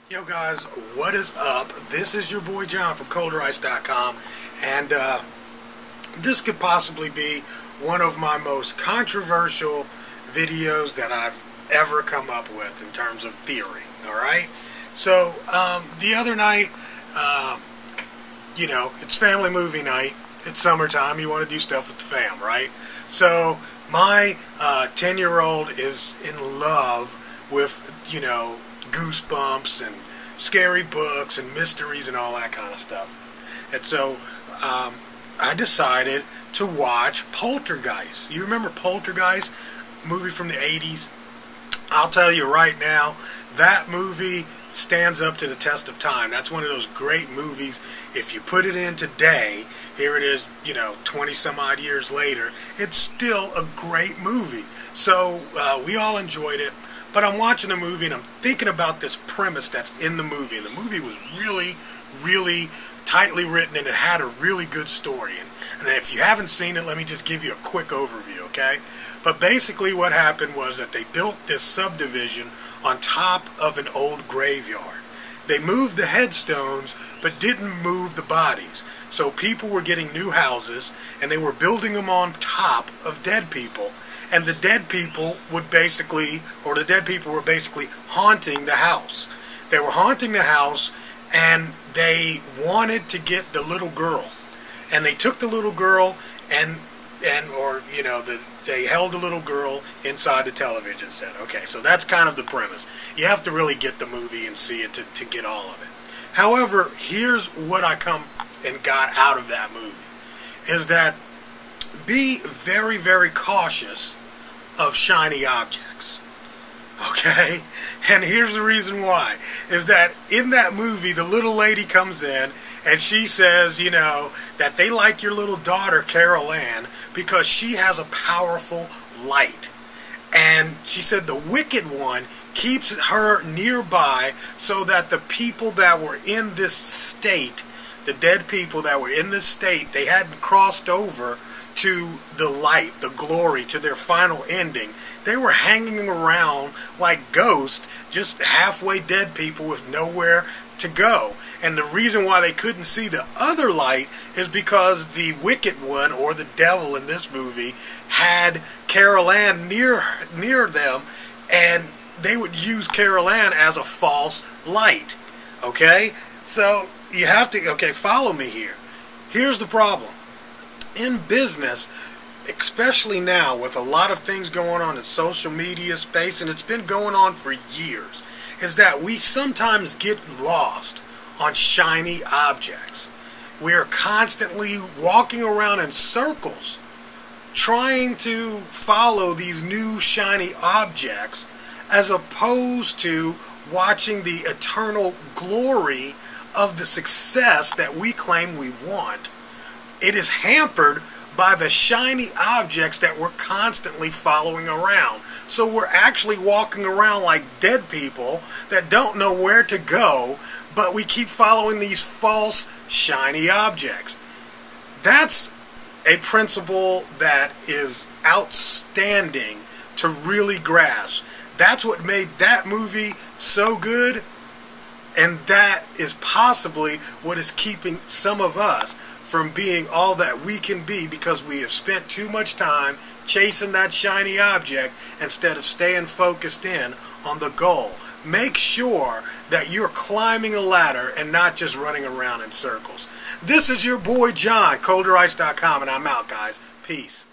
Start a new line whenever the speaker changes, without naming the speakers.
Yo guys, what is up? This is your boy John from Poltergeist.com, and this could possibly be one of my most controversial videos that I've ever come up with in terms of theory. Alright? So, the other night, you know, it's family movie night. It's summertime. You want to do stuff with the fam, right? So, my 10-year-old is in love with, you know, Goosebumps and scary books and mysteries and all that kind of stuff. And so I decided to watch Poltergeist. You remember Poltergeist, movie from the 80s? I'll tell you right now, that movie stands up to the test of time. That's one of those great movies. If you put it in today, here it is, you know, 20 some odd years later, it's still a great movie. So we all enjoyed it. But I'm watching a movie and I'm thinking about this premise that's in the movie. And the movie was really, really tightly written and it had a really good story. And if you haven't seen it, let me just give you a quick overview, okay? But basically what happened was that they built this subdivision on top of an old graveyard. They moved the headstones but didn't move the bodies. So people were getting new houses and they were building them on top of dead people. And the dead people would basically, or the dead people were basically haunting the house. They were haunting the house and they wanted to get the little girl. And they took the little girl they held the little girl inside the television set. Okay, so that's kind of the premise. You have to really get the movie and see it to get all of it. However, here's what I come and got out of that movie. Is that be very, very cautious of shiny objects. Okay? And here's the reason why. Is that in that movie, the little lady comes in and she says, you know, that they like your little daughter, Carol Ann, because she has a powerful light. And she said the wicked one keeps her nearby so that the people that were in this state, the dead people that were in this state, they hadn't crossed over to the light, the glory, to their final ending. They were hanging around like ghosts, just halfway dead people with nowhere to go. And the reason why they couldn't see the other light is because the wicked one, or the devil in this movie, had Carol Ann near them, and they would use Carol Ann as a false light. Okay? So you have to, okay, follow me here. Here's the problem. In business, especially now with a lot of things going on in social media space, and it's been going on for years, is that we sometimes get lost on shiny objects. We are constantly walking around in circles trying to follow these new shiny objects as opposed to watching the eternal glory of the success that we claim we want. It is hampered by the shiny objects that we're constantly following around. So we're actually walking around like dead people that don't know where to go, but we keep following these false shiny objects. That's a principle that is outstanding to really grasp. That's what made that movie so good, and that is possibly what is keeping some of us from being all that we can be, because we have spent too much time chasing that shiny object instead of staying focused in on the goal. Make sure that you're climbing a ladder and not just running around in circles. This is your boy John, Poltergeist.com, and I'm out, guys. Peace.